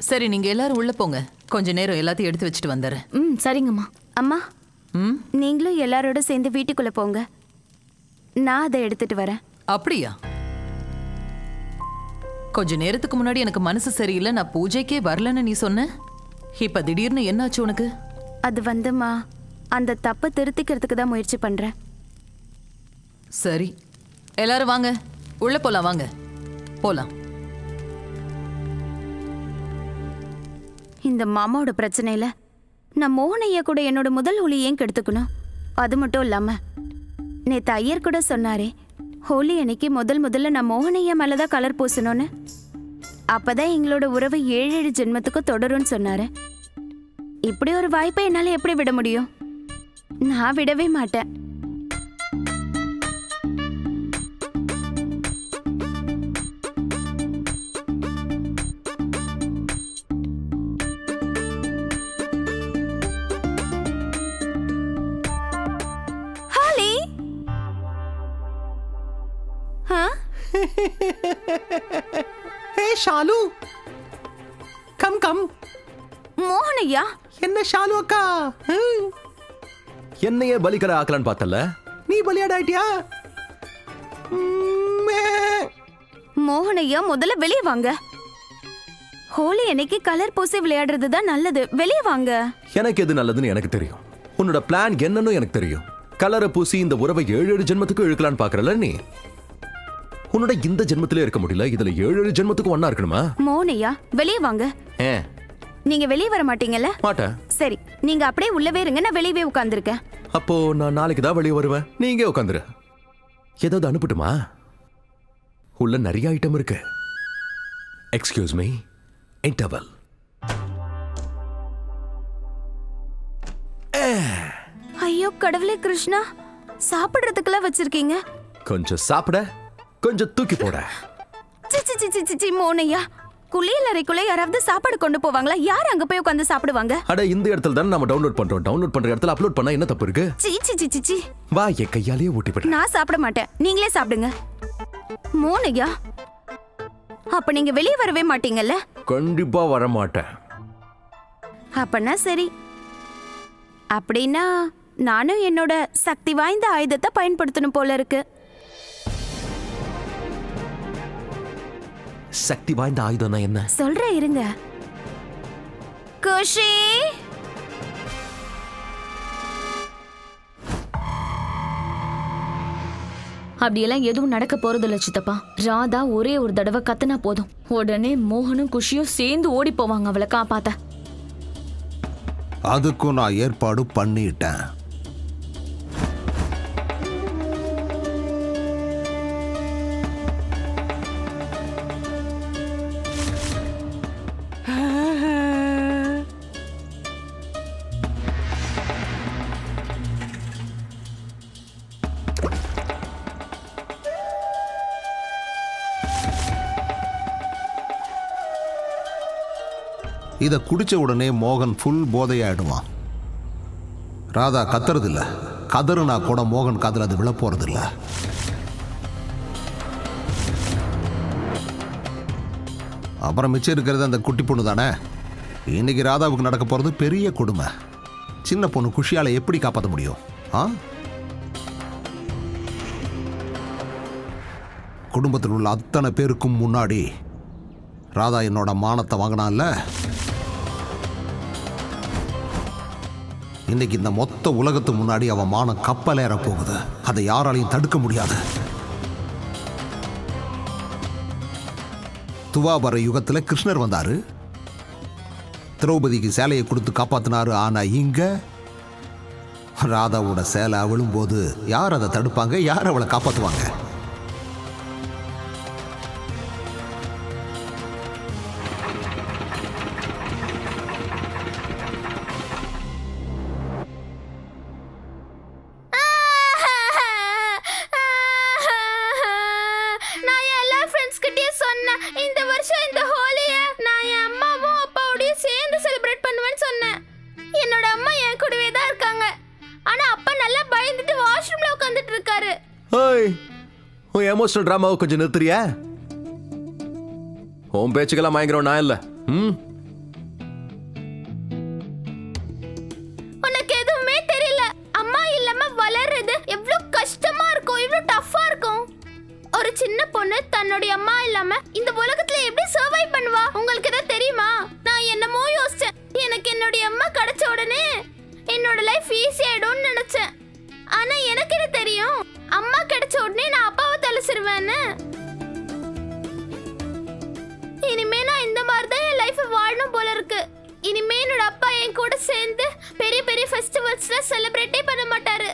சரி, நீங்க எல்லாரும் உள்ள போங்க. கொஞ்ச நேரம் எல்லாத்தையும் எடுத்து வச்சுட்டு வந்துடுறேன். சரிங்கம்மா. அம்மா, ம், நீங்களும் எல்லாரோட சேர்ந்து வீட்டுக்குள்ள போங்க. நான் அதை எடுத்துட்டு வரேன். அப்படியா? கொஞ்ச நேரத்துக்கு முன்னாடி எனக்கு மனசு சரியில்லை, நான் பூஜைக்கே வரலன்னு நீ சொன்ன. இப்ப திடீர்னு என்னாச்சு உனக்கு? அது வந்துமா, அந்த தப்பை திருத்திக்கிறதுக்கு தான் முயற்சி பண்றேன். சரி, எல்லாரும் வாங்க, உள்ள போலாம். வாங்க போலாம். இந்த மாமாவோட பிரச்சனையில நான் மோகனையா கூட என்னோட முதல் ஹோலி ஏன் கெடுத்துக்கணும்? அது மட்டும் இல்லாம நேத்து ஐயர் கூட சொன்னாரே, ஹோலி அன்னைக்கு முதல்ல நான் மோகனையா மேலதான் கலர் பூசணும்னு. அப்பதான் எங்களோட உறவு 7 ஜென்மத்துக்கு தொடரும்னு சொன்னாரு. இப்படி ஒரு வாய்ப்பை என்னால எப்படி விட முடியும்? நான் விடவே மாட்டேன். ஹே ஷாலு, கம் கம். மோகனையா? என்ன ஷாலு அக்கா, என்னையே பலிகடை ஆக்கலான்னு பார்த்தல, நீ பலியாடாயிட்டியா? மோகனையா, முதல்ல வெளியே வாங்க. ஹோலி அன்னைக்கு கலர் பூசி விளையாடுறது தான் நல்லது. வெளியே வாங்க. எனக்கு எது நல்லதுன்னு எனக்கு தெரியும். உன்னோட பிளான் என்னன்னு எனக்கு தெரியும். கலரை பூசி இந்த உறவை 7 ஜென்மத்துக்கு இழுக்கலான்னு பாக்குறல நீ. உன்னோட இந்த ஜென்மத்திலே இருக்க முடியல, இதுல 7 ஜென்மத்துக்கு ஒண்ணா இருக்கணுமா? மோகனையா, வெளியே வாங்க. நீங்க வெளியே வர மாட்டீங்கல்ல? மாட்டேன். சரி, நீங்க அப்படியே உள்ளவே இருங்க, நான் வெளியவே உட்கார்ந்திருக்கேன். அப்போ நான் நாளைக்கு தான் வெளியே வருவேன், நீங்க உட்காந்துரு. ஏதாவது அனுப்பட்டுமா? உள்ள நிறைய ஐட்டம் இருக்கு. Excuse me, interval. ஐயோ கடவுளே கிருஷ்ணா, சாப்பிடுறதுக்கெல்லாம் வச்சிருக்கீங்க. கொஞ்சம் சாப்பிட, கொஞ்சம் தூக்கி போட. சி மோகனையா, குளியல் அறைக்குள்ள யாராவது சாப்பாடு கொண்டு போவாங்களா? யார் அங்க போய் உட்கார்ந்து சாப்பிடுவாங்க? அட, இந்த இடத்துல தானே நம்ம டவுன்லோட் பண்றோம். டவுன்லோட் பண்ற இடத்துல அப்லோட் பண்ணா என்ன தப்பு இருக்கு? சி வா, என் கையாலேயே ஊட்டி விடு. நான் சாப்பிட மாட்டேன், நீங்களே சாப்பிடுங்க. மோகனையா, அப்ப நீங்க வெளியே வரவே மாட்டீங்கல்ல? கண்டிப்பா வர மாட்டேன். அப்பனா சரி. அப்படின்னா நானும் என்னோட சக்தி வாய்ந்த ஆயுதத்தை பயன்படுத்தணும் போல இருக்கு. சக்தி வாய்ந்த ஆயுதம்னா என்ன? சொல்றேன் இருங்க. குஷி, அப்படியெல்லாம் எதுவும் நடக்க போறதில்ல சித்தப்பா. ராதா ஒரே ஒரு தடவை கத்துனா போதும், உடனே மோகனும் குஷியும் சேர்ந்து ஓடி போவாங்க அவளை காப்பாத்த. அதுக்கும் நான் ஏற்பாடு பண்ணிட்டேன். இதை குடிச்ச உடனே மோகன் ஃபுல் போதையாயிடுவான். ராதா கத்துறதில்ல, கதறுனா கூட மோகன் காதுல அது விழ போறதில்ல. அப்புறம் மிச்சம் இருக்கிறது அந்த குட்டி பொண்ணு தானே. இன்னைக்கு ராதாவுக்கு நடக்க போறது பெரிய கொடுமை. சின்ன பொண்ணு குஷியால எப்படி காப்பாற்ற முடியும்? குடும்பத்தில் உள்ள அத்தனை பேருக்கும் முன்னாடி ராதா என்னோட மானத்தை வாங்கினான்ல. இன்னைக்கு இந்த மொத்த உலகத்து முன்னாடி அவன் மானம் கப்பல் ஏற போகுது. அதை யாராலையும் தடுக்க முடியாது. துவாபர யுகத்துல கிருஷ்ணர் வந்தாரு, திரௌபதிக்கு சேலையை கொடுத்து காப்பாத்தினாரு. ஆனா இங்க ராதாவோட சேலை விழும்போது யார் அதை தடுப்பாங்க? யார் அவளை காப்பாத்துவாங்க? இந்த வருஷம் இந்த ஹோலிய நான் என் அம்மாவும் அப்பாவோடய சேர்ந்து செலிப்ரேட் பண்ணுவேன்னு சொன்னேன். என்னோட அம்மா என் கூடவே தான் இருக்காங்க. ஆனா அப்பா நல்லா பயந்துட்டு வாஷ்ரூம்ல உட்கார்ந்துட்டு இருக்காரு. ஓய், உன் எமோஷனல் டிராமாவை கொஞ்சம் நிறுத்துறியா? உன் பேச்சுக்கெல்லாம் மயங்குறோம் நான் இல்ல. லைஃப் ஈஸி ஆயிடும்னு நினைச்சேன். ஆனா எனக்கு என்ன தெரியும், அம்மா கிடைச்ச உடனே நான் அப்பாவை தொலைச்சிருவேன்னு. இனிமே நான் இந்த மாதிரி தான் என் லைஃப் வாழணும் போல இருக்கு. இனிமே என்னோட அப்பா என் கூட சேர்ந்து பெரிய பெரிய ஃபெஸ்டிவல்ஸ்ல செலிப்ரேட்டே பண்ண மாட்டாரு.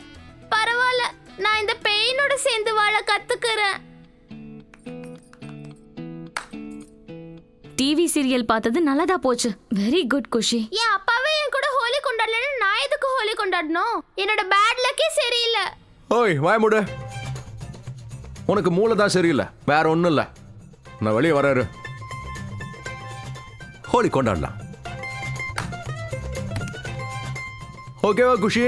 பரவாயில்ல, நான் இந்த பெயினோட சேர்ந்து வாழ கத்துக்கிறேன். டிவி சீரியல் பார்த்தது நல்லதா போச்சு. வெரி குட் குஷி. என் அப்பாவே என் கூட ஹோலி கொண்டாடலன்னு நான் எதுக்கு ஹோலி கொண்டாடணும்? என்னோட பேட் லக்கே சரியில்லை. ஓய் வாய மூடு. உனக்கு மூளை தான் சரியில்லை, வேற ஒன்றும் இல்லை. நான் வெளியே வராரு, ஹோலி கொண்டாடலாம். ஓகேவா குஷி?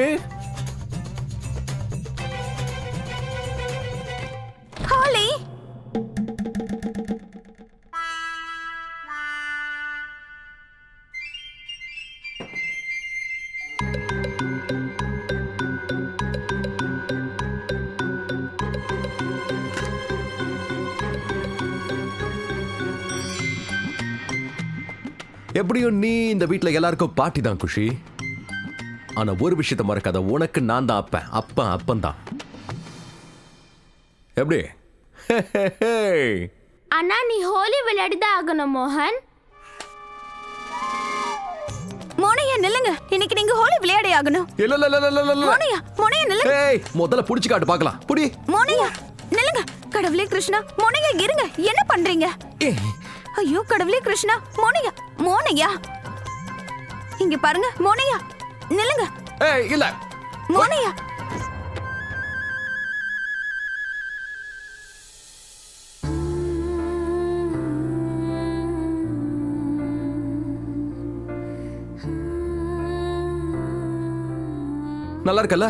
ஹோலி எப்படியும் நீ இந்த வீட்டில் எல்லாருக்கும் பாட்டி தான் குஷி. ஆனா ஒரு விஷயத்த மறக்காத, உனக்கு நான் தான் அப்பன், அப்பன் அப்பன் தான். எப்படி? ஆனா நீ ஹோலி விளையாடிதான் ஆகணும் மோகன். மோனையா நில்லுங்க, இன்னைக்கு நீங்க ஹோலி விளையாடி ஆகணும். இல்ல இல்ல இல்ல இல்ல இல்ல. மோனையா மோனையா நில்லுங்க. ஏய் முதல்ல புடிச்சு காட்டு பார்க்கலாம். புடி. மோனையா நில்லுங்க. கடவுளே கிருஷ்ணா, மோனையா இருங்க, என்ன பண்றீங்க? ஐயோ கடவுளே கிருஷ்ணா, மோனையா மோனையா இங்க பாருங்க. மோனையா நில்லுங்க. ஏய் இல்ல மோனையா நல்லா இருக்கல?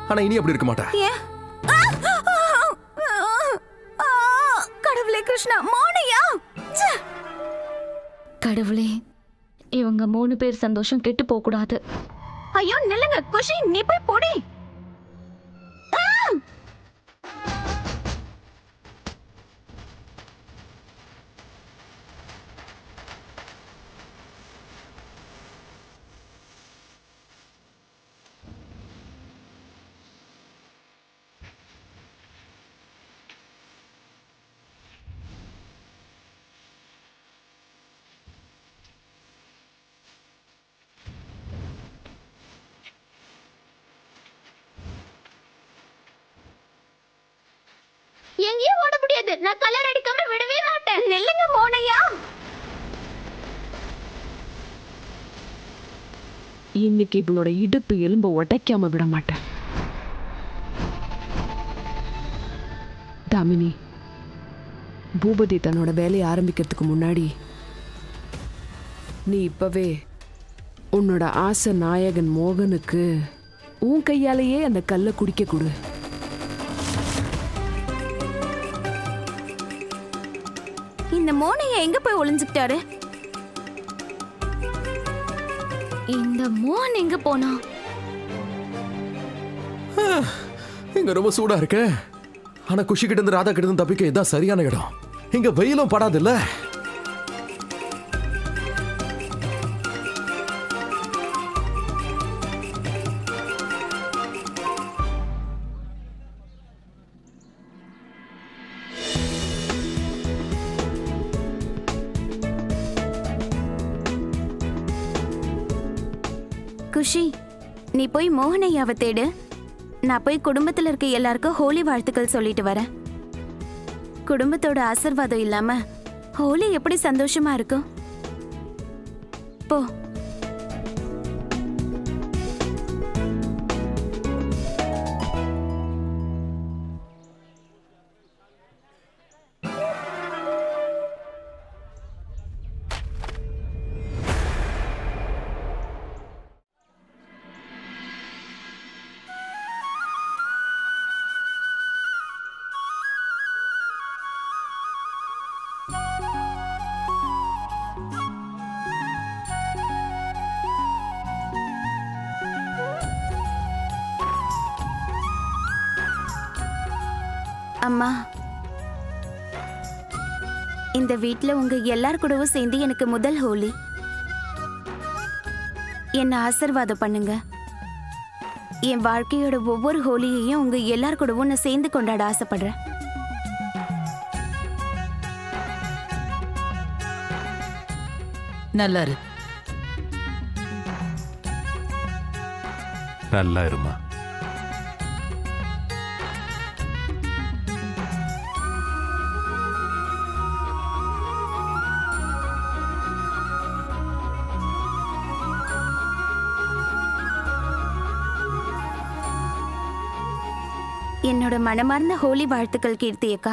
ஆனா இனி அப்படி இருக்க மாட்டா. ஏன்? கடவுளே கிருஷ்ணா, மோனையா கடவுளே, இவங்க 3 பேர் சந்தோஷம் கெட்டு போக கூடாது. ஐயோ நில்லுங்க குஷி, நீ போய் போடி. எங்கேயும் ஓட முடியாது, நான் கலர் அடிக்காம விடவே மாட்டேன். நில்லுங்க மோனையா. இன்னைக்கு இவளோட இடுப்பு எலும்பு உடைக்காம விட மாட்டேன். தாமினி, பூபதி தன்னோட வேலையை ஆரம்பிக்கிறதுக்கு முன்னாடி நீ இப்பவே உன்னோட ஆசை நாயகன் மோகனுக்கு உன் கையாலேயே அந்த கல்லை குடிக்க கொடு. இந்த மோனையா எங்க போய் ஒளிஞ்சுக்கிட்டாரு? இந்த மோகன் எங்க போனா? இங்க ரொம்ப சூடா இருக்கு. ஆனா குஷி கிட்ட இருந்து ராதா கிட்ட இருந்து தப்பிக்க இதான் சரியான இடம். இங்க வெயிலும் படாது இல்ல? குஷி, நீ போய் மோகனையாவை தேடு. நான் போய் குடும்பத்துல இருக்க எல்லாருக்கும் ஹோலி வாழ்த்துக்கள் சொல்லிட்டு வரேன். குடும்பத்தோட ஆசீர்வாதம் இல்லாம ஹோலி எப்படி சந்தோஷமா இருக்கும்? போ. அம்மா, இந்த வீட்ல உங்க எல்லார் கூடவும் சேர்ந்து எனக்கு முதல் ஹோலி. என்ன ஆசீர்வாதம் பண்ணுங்க. என் வாழ்க்கையோட ஒவ்வொரு ஹோலியையும் உங்க எல்லார் கூடவும் நான் சேர்ந்து கொண்டாட ஆசைப்படுறேன். நல்லா இரு. நல்லா இருமா. என்னோட மனமார்ந்த ஹோலி வாழ்த்துக்கள் கீர்த்தி அக்கா.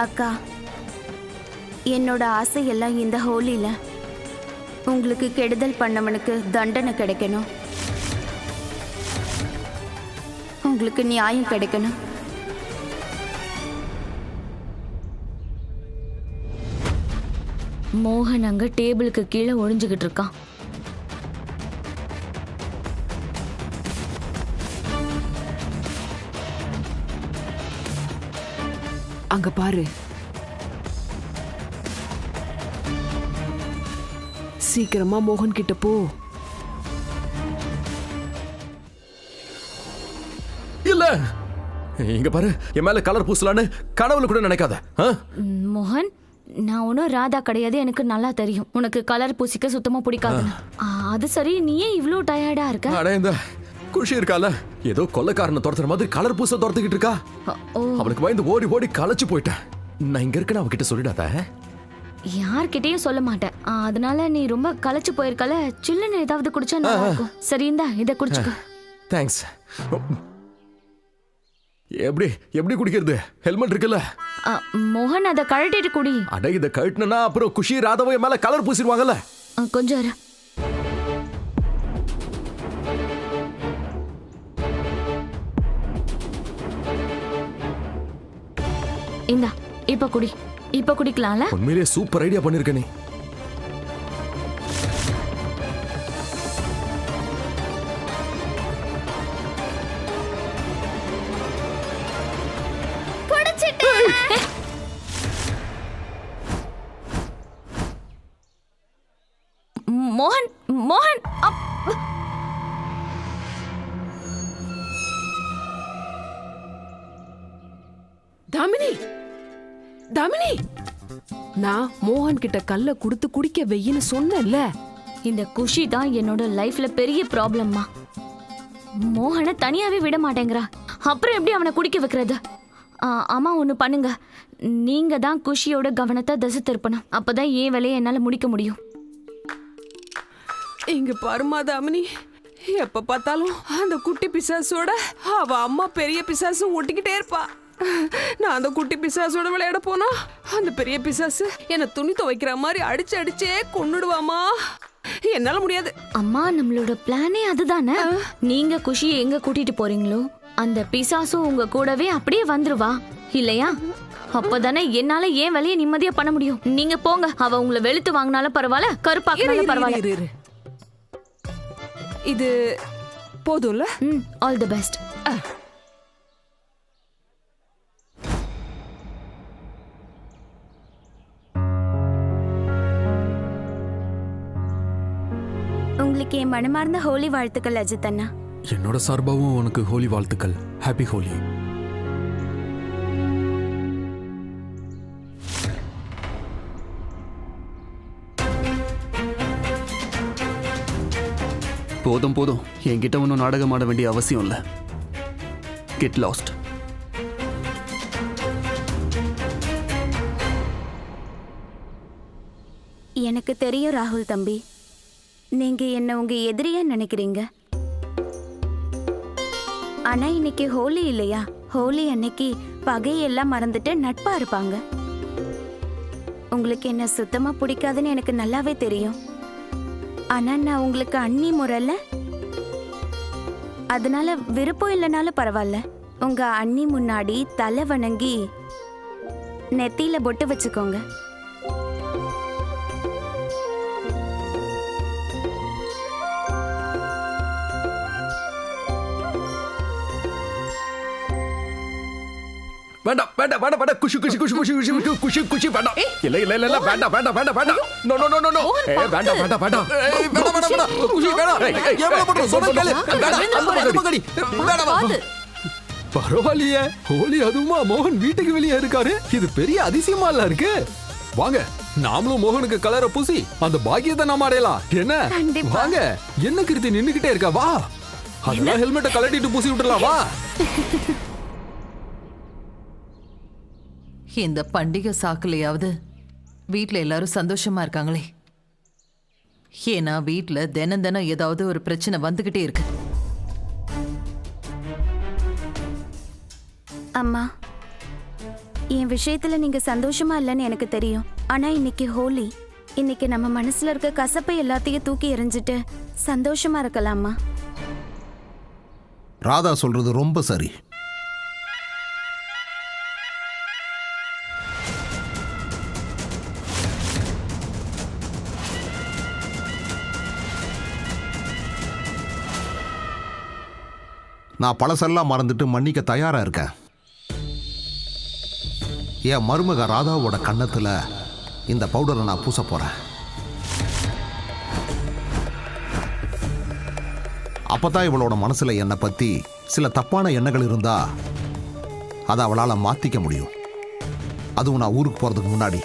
அக்கா, என்னோட ஆசையெல்லாம் இந்த ஹோலியில உங்களுக்கு கெடுதல் பண்ணவனுக்கு தண்டனை கிடைக்கணும், உங்களுக்கு நியாயம் கிடைக்கணும். மோகன் அங்க டேபிளுக்கு கீழே ஒளிஞ்சுகிட்டு இருக்கான். அங்க பாரு. சீக்கிரமா மோகன் கிட்ட போ. இல்ல, இங்க பாரு, என் மேல கலர் பூசலான்னு கனவுல கூட நினைக்காத. மோகன், நான் ஒன்றும் ராதா கிடையாது, எனக்கு நல்லா தெரியும் உனக்கு கலர் பூசிக்க சுத்தமா பிடிக்காதுன்னு. அது சரி, நீ ஏன் இவ்ளோ டயர்டா இருக்க? அட, இந்த குஷி இருக்கால, ஏதோ கொள்ளைக்காரனை துரத்துற மாதிரி கலர் பூச துரத்துக்கிட்டு இருக்கா. அவளுக்கு பயந்து ஓடி ஓடி களைச்சு போயிட்டேன். நான் இங்க இருக்கேன்னு அவகிட்ட சொல்லிடாத. யார்கிட்டயும் சொல்ல மாட்டேன். அதனால நீ ரொம்ப களைச்சு போயிருக்கல, சில்லுன்னு ஏதாவது குடிச்சா நல்லா இருக்கும். சரி, இந்தா இதை குடிச்சுக்க. தேங்க்ஸ். எப்படி எப்படி குடிக்கிறது? ஹெல்மெட் இருக்குல்ல? மோகன், அதை கழட்டிட்டு குடி. அட, இதை கழட்டினா அப்புறம் குஷி ராதாவை மேல கலர் பூசிடுவாங்கல்ல. கொஞ்சம் இரு. இந்தா, இப்ப குடி. இப்ப குடிக்கலாம்ல? உண்மையிலேயே சூப்பர் ஐடியா பண்ணிருக்க நீ. மோகன், மோகன், தாமினி, தாமினி, நான் மோகன் கிட்ட கல்ல குடுத்து குடிக்க வெயின்னு சொன்னேன்ல. இந்த குஷி தான் என்னோட லைஃப்ல பெரிய ப்ராப்ளம்மா. மோகனை தனியாவே விட மாட்டேங்கிறா. அப்புறம் எப்படி அவனை குடிக்க வைக்கிறது? அம்மா, ஒன்று பண்ணுங்க. நீங்க தான் குஷியோட கவனத்தை திசை திருப்பணும். அப்பதான் ஏன் வேலையை என்னால முடிக்க முடியும். இங்க பாருமா தாமினி, எப்ப பார்த்தாலும் அந்த குட்டி பிசாசோட அவ அம்மா பெரிய பிசாசு ஒட்டிக்கிட்டே இருப்பா. நான் அந்த குட்டி பிசாசோட விளையாட போனா அந்த பெரிய பிசாசு என்ன துணி துவைக்கிற மாதிரி அடிச்சு அடிச்சே கொன்னுடுவாமா. என்னால முடியாது. அம்மா, நம்மளோட பிளானே அதுதானே. நீங்க குஷியை எங்க கூட்டிட்டு போறீங்களோ அந்த பிசாசும் உங்க கூடவே அப்படியே வந்துருவா, இல்லையா? அப்பதானே என்னால ஏன் வேலையை நிம்மதியா பண்ண முடியும். நீங்க போங்க. அவ உங்களை வெளுத்து வாங்கினாலும் பரவாயில்ல, கருப்பாக்கினாலும் பரவாயில்ல. இது போதும்ல? All the best. உங்களுக்கு என் மனமார்ந்த ஹோலி வாழ்த்துக்கள் அஜித் அண்ணா. என்னோட சார்பாகவும் உனக்கு ஹோலி வாழ்த்துக்கள். ஹாப்பி ஹோலி. போதும் போதும், என்கிட்ட ஒன்றும் நாடகம் ஆட வேண்டிய அவசியம் இல்லை. Get lost. எனக்கு தெரியும் ராகுல் தம்பி, நீங்க என்ன உங்க எதிரியா நினைக்கிறீங்க. ஆனா இன்னைக்கு ஹோலி இல்லையா? ஹோலி அன்னைக்கு பகையெல்லாம் மறந்துட்டு நட்பா இருப்பாங்க. உங்களுக்கு என்ன சுத்தமா பிடிக்காதுன்னு எனக்கு நல்லாவே தெரியும். ஆனா நான் உங்களுக்கு அண்ணி முறைல, அதனால விருப்பம் இல்லைனாலும் பரவாயில்ல, உங்க அண்ணி முன்னாடி தலை வணங்கி நெத்தியில பொட்டு வச்சுக்கோங்க. வேண்டாம் வேண்டாம் வேண்டாம் வேண்டாம் குஷி குஷி குஷி குஷி குஷி குஷி குஷி குஷி வேண்டாம் இல்ல இல்ல இல்ல இல்ல வேண்டாம் வேண்டாம் வேண்டாம் வேண்டாம் நோ நோ நோ நோ வேண்டாம் வேண்டாம் வேண்டாம் வேணாம் வேணாம் வேணாம் குஷி வேணாம் எவ்வளவு பண்ற சொன்ன கேளு வேண்டாம் அந்த பக்கடி வேண்டாம் பரவாயில்லையே ஹோலி அதுவுமா மோகன் வீட்டுக்கு வெளியே இருக்காரு இது பெரிய அதிசயமா இல்ல இருக்கு வாங்க நாமளும் மோகனுக்கு கலரை பூசி அந்த பாக்கியத்தை நாம அடையலாம் என்ன வாங்க என்ன கிருத்தி நின்னுகிட்டே இருக்கா வா அதெல்லாம் ஹெல்மெட்டை கலட்டிட்டு பூசி விட்டுலாம் வா இந்த பண்டிகை சாக்குலையாவது வீட்ல எல்லாரும் சந்தோஷமா இருக்காங்களே. ஏன்னா வீட்ல தினம் தினம் ஏதாவது ஒரு பிரச்சனை வந்துகிட்டே இருக்கு. அம்மா, என் விஷயத்துல நீங்க சந்தோஷமா இல்லைன்னு எனக்கு தெரியும். ஆனா இன்னைக்கு ஹோலி. இன்னைக்கு நம்ம மனசுல இருக்க கசப்பை எல்லாத்தையும் தூக்கி எறிஞ்சிட்டு சந்தோஷமா இருக்கலாமா? ராதா சொல்றது ரொம்ப சரி. நான் பழசெல்லாம் மறந்துட்டு மன்னிக்க தயாரா இருக்கேன். என் மருமக ராதாவோட கன்னத்துல இந்த பவுடரை நான் பூச போறேன். அப்பதான் இவளோட மனசுல என்னை பத்தி சில தப்பான எண்ணங்கள் இருந்தா அதை அவளால மாத்திக்க முடியும். அதுவும் நான் ஊருக்கு போறதுக்கு முன்னாடி.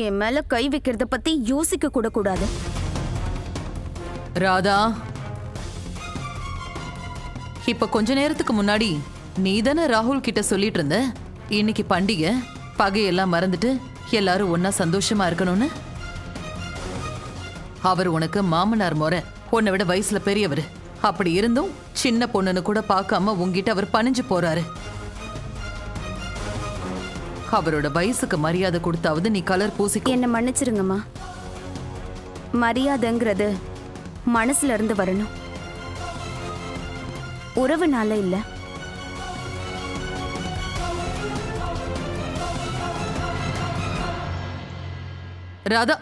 என் மேல கை வைக்கிறத பத்தி யோசிக்க கூட கூடாது. ராதா, இப்ப கொஞ்ச நேரத்துக்கு முன்னாடி நீ தானே ராகுல் கிட்ட சொல்லிட்டு இருந்த இன்னைக்கு பண்டிகை, பகையெல்லாம் மறந்துட்டு எல்லாரும் ஒன்னா சந்தோஷமா இருக்கணும்னு. அவர் உனக்கு மாமனார் முறை, உன்னை விட வயசுல பெரியவர். அப்படி இருந்தும் சின்ன பொண்ணுன்னு கூட பார்க்காம உங்ககிட்ட அவர் பணிஞ்சு போறாரு. அவரோட வயசுக்கு மரியாதை கொடுத்தாவது நீ கலர் பூசிக்க. என்ன மன்னிச்சிருங்கம்மா. மரியாதைங்கிறது மனசுல இருந்து வரணும், உறவுனால இல்ல. ராதா